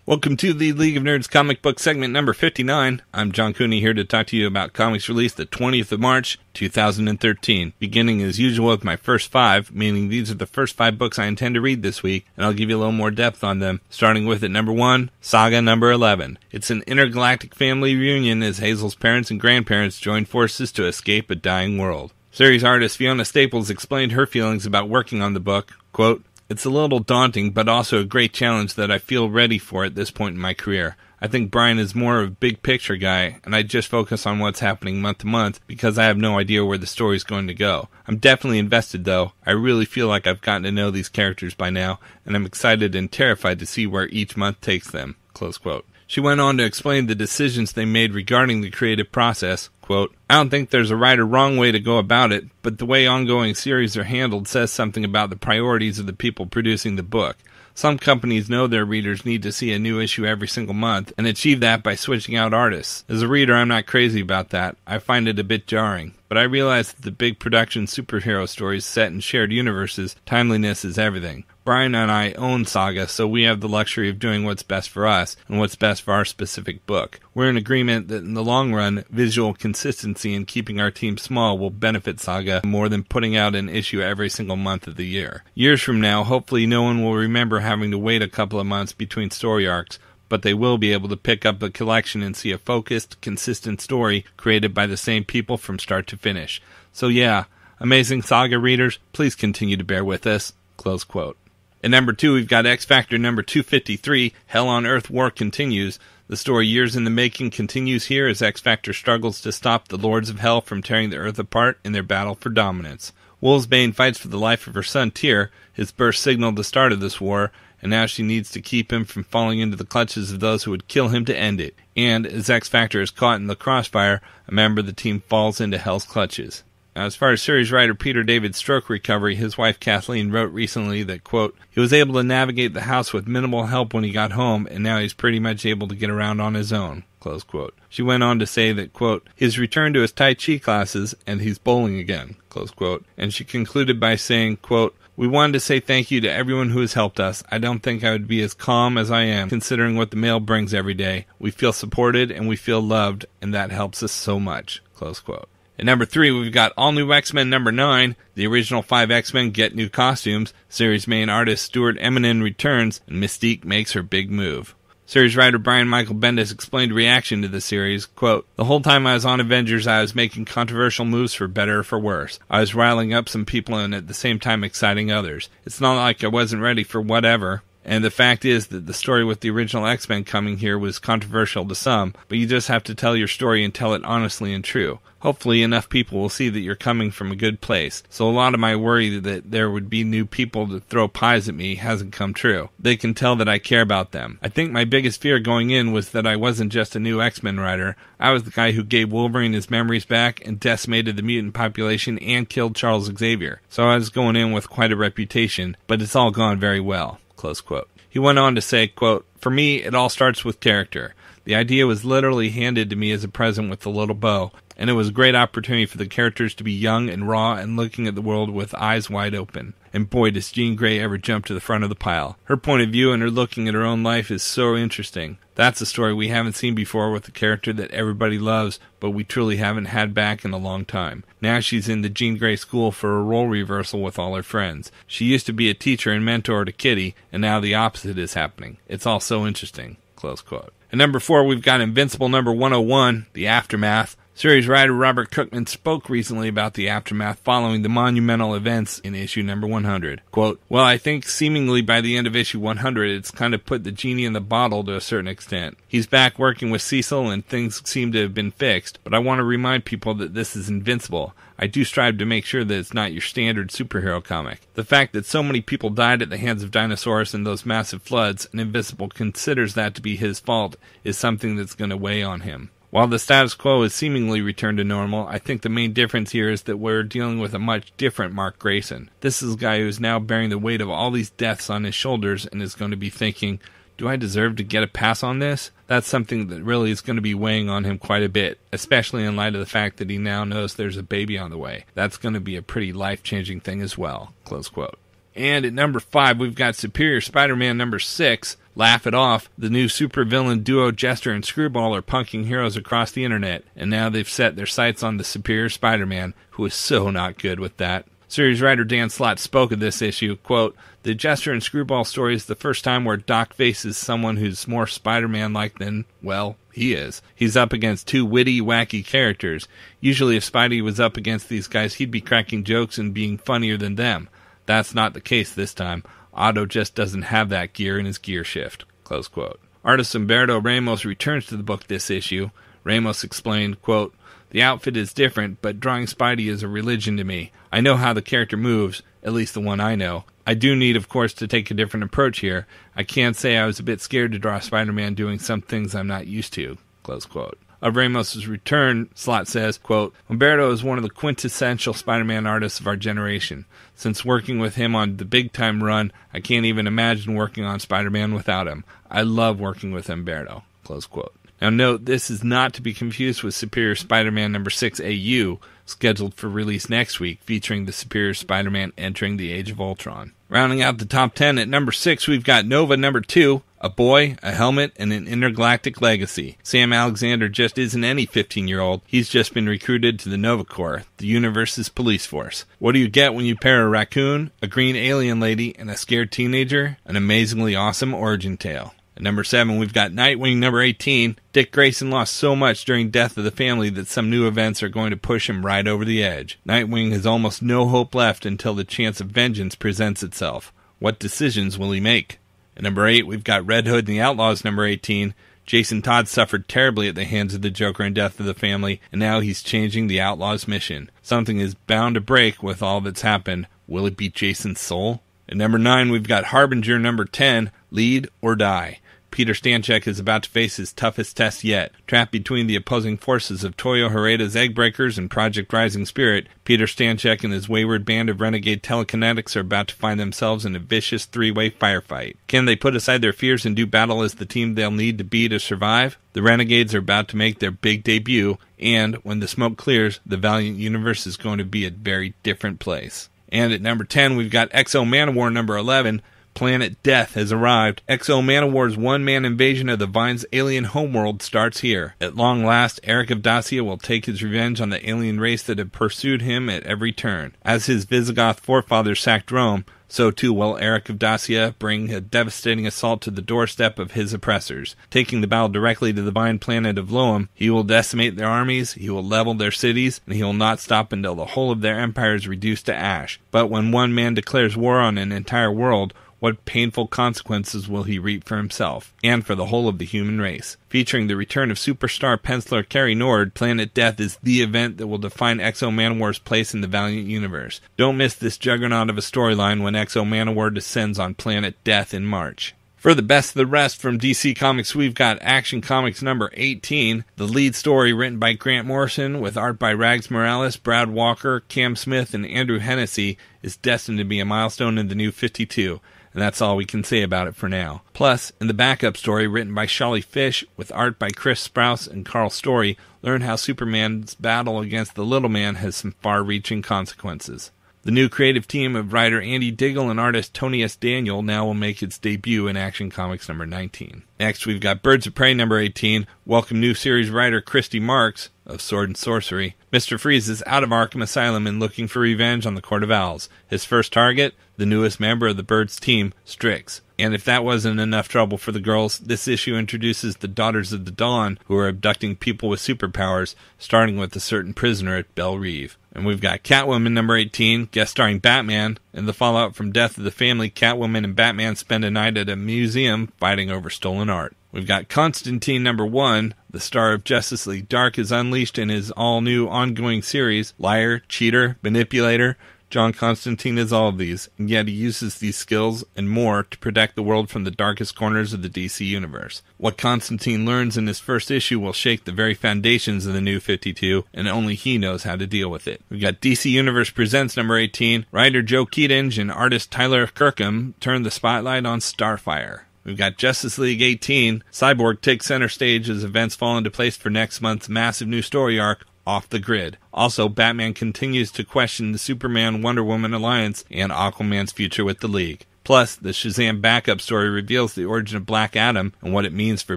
Welcome to the League of Nerds comic book segment number 59. I'm John Cooney here to talk to you about comics released the 20th of March, 2013. Beginning as usual with my first 5, meaning these are the first 5 books I intend to read this week, and I'll give you a little more depth on them. Starting with at number 1, Saga number 11. It's an intergalactic family reunion as Hazel's parents and grandparents join forces to escape a dying world. Series artist Fiona Staples explained her feelings about working on the book, quote, "It's a little daunting, but also a great challenge that I feel ready for at this point in my career. I think Brian is more of a big picture guy, and I just focus on what's happening month to month because I have no idea where the story's going to go. I'm definitely invested, though. I really feel like I've gotten to know these characters by now, and I'm excited and terrified to see where each month takes them." Close quote. She went on to explain the decisions they made regarding the creative process. Quote, "I don't think there's a right or wrong way to go about it, but the way ongoing series are handled says something about the priorities of the people producing the book. Some companies know their readers need to see a new issue every single month and achieve that by switching out artists. As a reader, I'm not crazy about that. I find it a bit jarring. But I realize that the big production superhero stories set in shared universes, timeliness is everything. Brian and I own Saga, so we have the luxury of doing what's best for us and what's best for our specific book. We're in agreement that in the long run, visual consistency and keeping our team small will benefit Saga more than putting out an issue every single month of the year. Years from now, hopefully no one will remember having to wait a couple of months between story arcs, but they will be able to pick up the collection and see a focused, consistent story created by the same people from start to finish. So yeah, amazing Saga readers, please continue to bear with us." Close quote. At number 2, we've got X-Factor number 253, Hell on Earth War Continues. The story years in the making continues here as X-Factor struggles to stop the Lords of Hell from tearing the Earth apart in their battle for dominance. Wolfsbane fights for the life of her son Tyr. His birth signaled the start of this war, and now she needs to keep him from falling into the clutches of those who would kill him to end it. And as X-Factor is caught in the crossfire, a member of the team falls into Hell's clutches. Now, as far as series writer Peter David's stroke recovery, his wife Kathleen wrote recently that, quote, "He was able to navigate the house with minimal help when he got home, and now he's pretty much able to get around on his own." Close quote. She went on to say that, quote, "He's returned to his Tai Chi classes, and he's bowling again." Close quote. And she concluded by saying, quote, "We wanted to say thank you to everyone who has helped us. I don't think I would be as calm as I am, considering what the mail brings every day. We feel supported, and we feel loved, and that helps us so much." Close quote. At number 3, we've got All New X-Men number 9. The original 5 X-Men get new costumes. Series main artist Stuart Eminem returns, and Mystique makes her big move. Series writer Brian Michael Bendis explained reaction to the series, quote, "The whole time I was on Avengers, I was making controversial moves for better or for worse. I was riling up some people and at the same time exciting others. It's not like I wasn't ready for whatever. And the fact is that the story with the original X-Men coming here was controversial to some, but you just have to tell your story and tell it honestly and true. Hopefully enough people will see that you're coming from a good place. So a lot of my worry that there would be new people to throw pies at me hasn't come true. They can tell that I care about them. I think my biggest fear going in was that I wasn't just a new X-Men writer. I was the guy who gave Wolverine his memories back and decimated the mutant population and killed Charles Xavier. So I was going in with quite a reputation, but it's all gone very well." Close quote. He went on to say, quote, "For me, it all starts with character. The idea was literally handed to me as a present with a little bow, and it was a great opportunity for the characters to be young and raw and looking at the world with eyes wide open. And boy, does Jean Grey ever jump to the front of the pile. Her point of view and her looking at her own life is so interesting. That's a story we haven't seen before with a character that everybody loves, but we truly haven't had back in a long time. Now she's in the Jean Grey school for a role reversal with all her friends. She used to be a teacher and mentor to Kitty, and now the opposite is happening. It's all so interesting." Close quote. At number 4, we've got Invincible number 101, The Aftermath. Series writer Robert Kirkman spoke recently about the aftermath following the monumental events in issue number 100. Quote, "Well, I think seemingly by the end of issue 100, it's kind of put the genie in the bottle to a certain extent. He's back working with Cecil and things seem to have been fixed, but I want to remind people that this is Invincible. I do strive to make sure that it's not your standard superhero comic. The fact that so many people died at the hands of dinosaurs in those massive floods, and Invincible considers that to be his fault, is something that's going to weigh on him. While the status quo has seemingly returned to normal, I think the main difference here is that we're dealing with a much different Mark Grayson. This is a guy who's now bearing the weight of all these deaths on his shoulders and is going to be thinking, do I deserve to get a pass on this? That's something that really is going to be weighing on him quite a bit, especially in light of the fact that he now knows there's a baby on the way. That's going to be a pretty life-changing thing as well." Close quote. And at number 5, we've got Superior Spider-Man number 6, Laugh It Off. The new supervillain duo Jester and Screwball are punking heroes across the internet, and now they've set their sights on the Superior Spider-Man, who is so not good with that. Series writer Dan Slott spoke of this issue, quote, "The Jester and Screwball story is the first time where Doc faces someone who's more Spider-Man-like than, well, he is. He's up against two witty, wacky characters. Usually if Spidey was up against these guys, he'd be cracking jokes and being funnier than them. That's not the case this time. Otto just doesn't have that gear in his gear shift." Close quote. Artist Humberto Ramos returns to the book this issue. Ramos explained, quote, "The outfit is different, but drawing Spidey is a religion to me. I know how the character moves, at least the one I know. I do need, of course, to take a different approach here. I can't say I was a bit scared to draw Spider-Man doing some things I'm not used to." Close quote. Of Ramos' return, Slott says, quote, "Humberto is one of the quintessential Spider-Man artists of our generation. Since working with him on the Big Time run, I can't even imagine working on Spider-Man without him. I love working with Humberto." Close quote. Now note, this is not to be confused with Superior Spider-Man number 6 AU, scheduled for release next week, featuring the Superior Spider-Man entering the Age of Ultron. Rounding out the top 10 at number 6, we've got Nova number 2, A Boy, a Helmet, and an Intergalactic Legacy. Sam Alexander just isn't any 15-year-old. He's just been recruited to the Nova Corps, the universe's police force. What do you get when you pair a raccoon, a green alien lady, and a scared teenager? An amazingly awesome origin tale. At number 7, we've got Nightwing number 18. Dick Grayson lost so much during Death of the Family that some new events are going to push him right over the edge. Nightwing has almost no hope left until the chance of vengeance presents itself. What decisions will he make? At number 8, we've got Red Hood and the Outlaws number 18. Jason Todd suffered terribly at the hands of the Joker in Death of the Family, and now he's changing the Outlaws' mission. Something is bound to break with all that's happened. Will it be Jason's soul? At number 9, we've got Harbinger number 10, Lead or Die. Peter Stanchek is about to face his toughest test yet. Trapped between the opposing forces of Toyo Hareda's Eggbreakers and Project Rising Spirit, Peter Stanchek and his wayward band of renegade telekinetics are about to find themselves in a vicious three-way firefight. Can they put aside their fears and do battle as the team they'll need to be to survive? The Renegades are about to make their big debut, and when the smoke clears, the Valiant universe is going to be a very different place. And at number 10, we've got X-O Manowar number 11, Planet Death has arrived. X-O Manowar's one-man invasion of the Vine's alien homeworld starts here. At long last, Eric of Dacia will take his revenge on the alien race that had pursued him at every turn. As his Visigoth forefathers sacked Rome, so too will Eric of Dacia bring a devastating assault to the doorstep of his oppressors. Taking the battle directly to the Vine planet of Loam, he will decimate their armies, he will level their cities, and he will not stop until the whole of their empire is reduced to ash. But when one man declares war on an entire world, what painful consequences will he reap for himself, and for the whole of the human race? Featuring the return of superstar penciler Carrie Nord, Planet Death is the event that will define X-O Manowar's place in the Valiant universe. Don't miss this juggernaut of a storyline when X-O Manowar descends on Planet Death in March. For the best of the rest from DC Comics, we've got Action Comics number 18, the lead story written by Grant Morrison with art by Rags Morales, Brad Walker, Cam Smith, and Andrew Hennessy, is destined to be a milestone in the new 52. And that's all we can say about it for now. Plus, in the backup story written by Shelley Fish with art by Chris Sprouse and Carl Story, learn how Superman's battle against the Little Man has some far-reaching consequences. The new creative team of writer Andy Diggle and artist Tony S. Daniel now will make its debut in Action Comics number 19. Next, we've got Birds of Prey number 18. Welcome new series writer Christy Marks of Sword and Sorcery. Mr. Freeze is out of Arkham Asylum and looking for revenge on the Court of Owls. His first target, the newest member of the Birds team, Strix. And if that wasn't enough trouble for the girls, this issue introduces the Daughters of the Dawn, who are abducting people with superpowers, starting with a certain prisoner at Belle Reve. And we've got Catwoman number 18, guest starring Batman. In the fallout from Death of the Family, Catwoman and Batman spend a night at a museum fighting over stolen art. We've got Constantine number 1, the star of Justice League Dark is unleashed in his all-new ongoing series. Liar, cheater, manipulator, John Constantine is all of these, and yet he uses these skills and more to protect the world from the darkest corners of the DC universe. What Constantine learns in his first issue will shake the very foundations of the new 52, and only he knows how to deal with it. We've got DC Universe Presents number 18. Writer Joe Keatinge and artist Tyler Kirkham turn the spotlight on Starfire. We've got Justice League 18. Cyborg takes center stage as events fall into place for next month's massive new story arc, off the grid. Also, Batman continues to question the Superman-Wonder Woman alliance and Aquaman's future with the League. Plus, the Shazam backup story reveals the origin of Black Adam and what it means for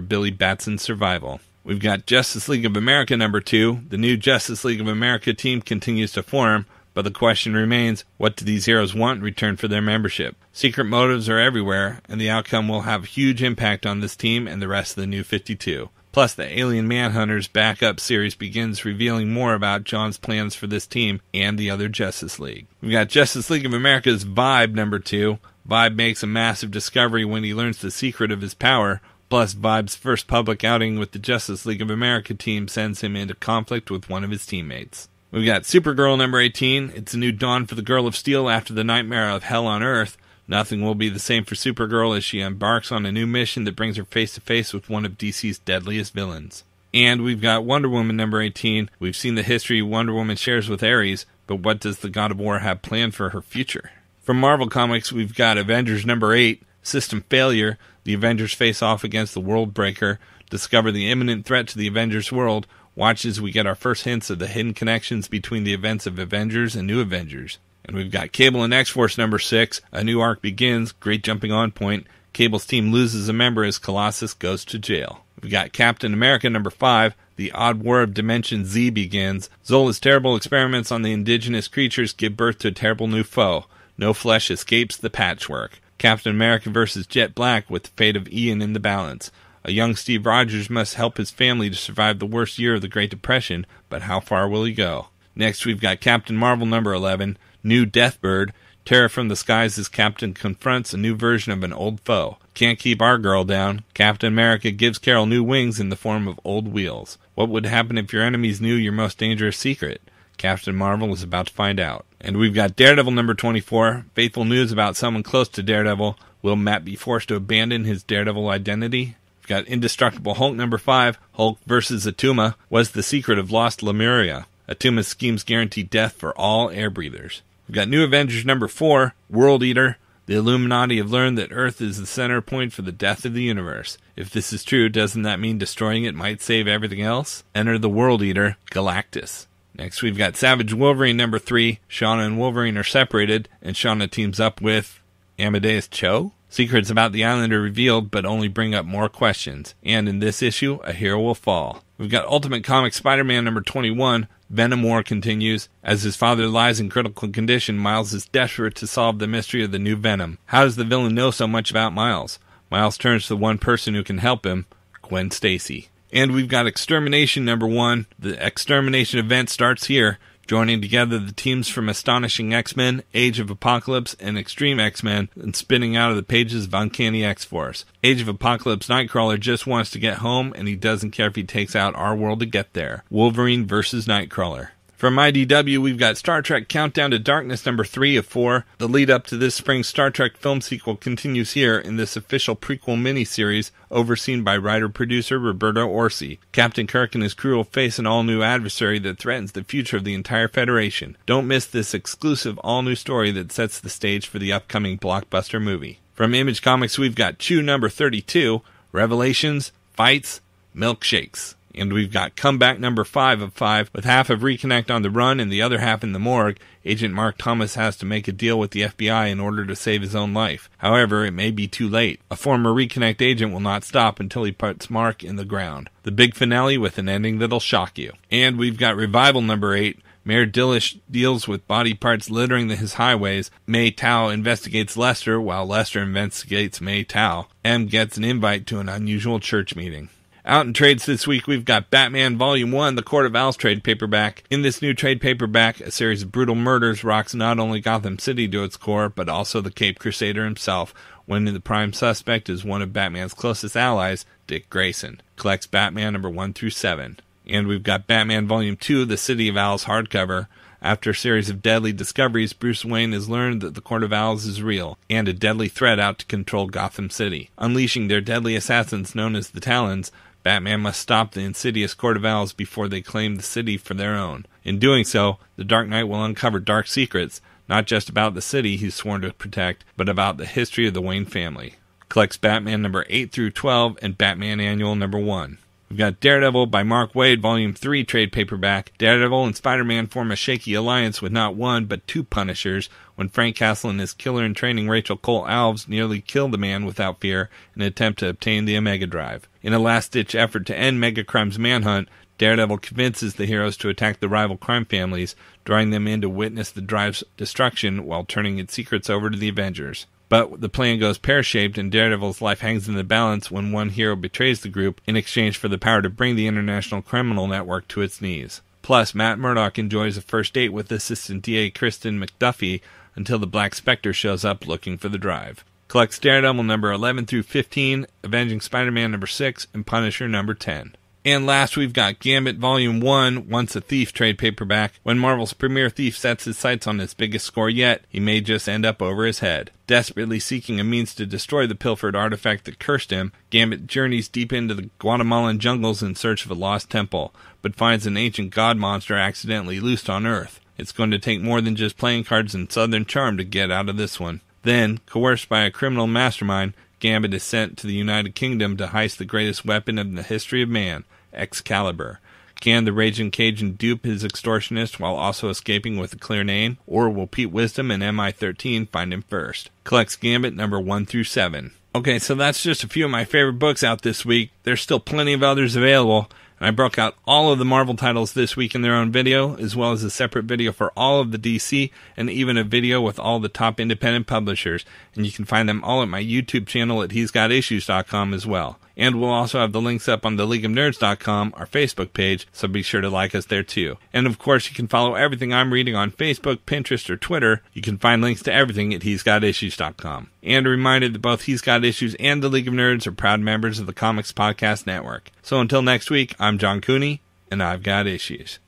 Billy Batson's survival. We've got Justice League of America number 2. The new Justice League of America team continues to form, but the question remains, what do these heroes want in return for their membership? Secret motives are everywhere, and the outcome will have a huge impact on this team and the rest of the New 52. Plus, the Alien Manhunters backup series begins revealing more about John's plans for this team and the other Justice League. We've got Justice League of America's Vibe number 2. Vibe makes a massive discovery when he learns the secret of his power, plus Vibe's first public outing with the Justice League of America team sends him into conflict with one of his teammates. We've got Supergirl number 18. It's a new dawn for the Girl of Steel after the nightmare of Hell on Earth. Nothing will be the same for Supergirl as she embarks on a new mission that brings her face to face with one of DC's deadliest villains. And we've got Wonder Woman number 18. We've seen the history Wonder Woman shares with Ares, but what does the God of War have planned for her future? From Marvel Comics, we've got Avengers number 8, System Failure. The Avengers face off against the World Breaker, discover the imminent threat to the Avengers world. Watch as we get our first hints of the hidden connections between the events of Avengers and New Avengers. And we've got Cable and X-Force number 6. A new arc begins. Great jumping on point. Cable's team loses a member as Colossus goes to jail. We've got Captain America number 5. The Odd War of Dimension Z begins. Zola's terrible experiments on the indigenous creatures give birth to a terrible new foe. No flesh escapes the patchwork. Captain America vs. Jet Black with the fate of Ian in the balance. A young Steve Rogers must help his family to survive the worst year of the Great Depression, but how far will he go? Next, we've got Captain Marvel number 11, New Deathbird. Terror from the skies as Captain confronts a new version of an old foe. Can't keep our girl down. Captain America gives Carol new wings in the form of old wheels. What would happen if your enemies knew your most dangerous secret? Captain Marvel is about to find out. And we've got Daredevil number 24. Faithful news about someone close to Daredevil. Will Matt be forced to abandon his Daredevil identity? We've got Indestructible Hulk number 5. Hulk versus Atuma. What's the secret of lost Lemuria? Atuma's schemes guarantee death for all air breathers. We've got New Avengers number 4. World Eater. The Illuminati have learned that Earth is the center point for the death of the universe. If this is true, doesn't that mean destroying it might save everything else? Enter the World Eater, Galactus. Next, we've got Savage Wolverine number 3. Shauna and Wolverine are separated, and Shauna teams up with Amadeus Cho? Secrets about the island are revealed, but only bring up more questions. And in this issue, a hero will fall. We've got Ultimate Comics Spider-Man number 21. Venom War continues. As his father lies in critical condition, Miles is desperate to solve the mystery of the new Venom. How does the villain know so much about Miles? Miles turns to the one person who can help him, Gwen Stacy. And we've got X-Termination number 1. The X-Termination event starts here, joining together the teams from Astonishing X-Men, Age of Apocalypse, and Extreme X-Men, and spinning out of the pages of Uncanny X-Force. Age of Apocalypse Nightcrawler just wants to get home, and he doesn't care if he takes out our world to get there. Wolverine versus Nightcrawler. From IDW, we've got Star Trek Countdown to Darkness number 3 of 4. The lead up to this spring's Star Trek film sequel continues here in this official prequel miniseries overseen by writer-producer Roberto Orci. Captain Kirk and his crew will face an all-new adversary that threatens the future of the entire Federation. Don't miss this exclusive all-new story that sets the stage for the upcoming blockbuster movie. From Image Comics, we've got Chew number 32, Revelations, Fights, Milkshakes. And we've got Comeback number 5 of 5, with half of Reconnect on the run and the other half in the morgue. Agent Mark Thomas has to make a deal with the FBI in order to save his own life. However, it may be too late. A former Reconnect agent will not stop until he puts Mark in the ground. The big finale with an ending that'll shock you. And we've got Revival number 8. Mayor Dillish deals with body parts littering his highways. May Tao investigates Lester, while Lester investigates May Tao. M gets an invite to an unusual church meeting. Out in trades this week, we've got Batman Volume 1, the Court of Owls trade paperback. In this new trade paperback, a series of brutal murders rocks not only Gotham City to its core, but also the Caped Crusader himself, when the prime suspect is one of Batman's closest allies, Dick Grayson. Collects Batman number 1 through 7. And we've got Batman Volume 2, the City of Owls hardcover. After a series of deadly discoveries, Bruce Wayne has learned that the Court of Owls is real, and a deadly threat out to control Gotham City. Unleashing their deadly assassins known as the Talons, Batman must stop the insidious Court of Owls before they claim the city for their own. In doing so, the Dark Knight will uncover dark secrets, not just about the city he's sworn to protect, but about the history of the Wayne family. Collects Batman number 8 through 12 and Batman Annual number 1. We've got Daredevil by Mark Waid, Volume 3 trade paperback. Daredevil and Spider-Man form a shaky alliance with not one, but two Punishers when Frank Castle and his killer-in-training Rachel Cole Alves nearly kill the Man Without Fear in an attempt to obtain the Omega Drive. In a last-ditch effort to end Megacrime's manhunt, Daredevil convinces the heroes to attack the rival crime families, drawing them in to witness the Drive's destruction while turning its secrets over to the Avengers. But the plan goes pear-shaped and Daredevil's life hangs in the balance when one hero betrays the group in exchange for the power to bring the International Criminal Network to its knees. Plus, Matt Murdock enjoys a first date with Assistant DA Kristen McDuffie until the Black Spectre shows up looking for the Drive. Collects Daredevil number 11 through 15, Avenging Spider-Man number 6, and Punisher number 10. And last, we've got Gambit Volume 1, Once a Thief trade paperback. When Marvel's premier thief sets his sights on his biggest score yet, he may just end up over his head. Desperately seeking a means to destroy the pilfered artifact that cursed him, Gambit journeys deep into the Guatemalan jungles in search of a lost temple, but finds an ancient god monster accidentally loosed on Earth. It's going to take more than just playing cards and Southern charm to get out of this one. Then, coerced by a criminal mastermind, Gambit is sent to the United Kingdom to heist the greatest weapon in the history of man, Excalibur. Can the Raging Cajun dupe his extortionist while also escaping with a clear name, or will Pete Wisdom and MI-13 find him first? Collects Gambit number 1 through 7. Okay, so that's just a few of my favorite books out this week. There's still plenty of others available, and I broke out all of the Marvel titles this week in their own video, as well as a separate video for all of the DC, and even a video with all the top independent publishers, and you can find them all at my YouTube channel at he'sgotissues.com as well. And we'll also have the links up on the leagueofnerds.com, our Facebook page, so be sure to like us there too. And of course, you can follow everything I'm reading on Facebook, Pinterest, or Twitter. You can find links to everything at he'sgotissues.com. And a reminder that both He's Got Issues and the League of Nerds are proud members of the Comics Podcast Network. So until next week, I'm John Cooney, and I've got issues.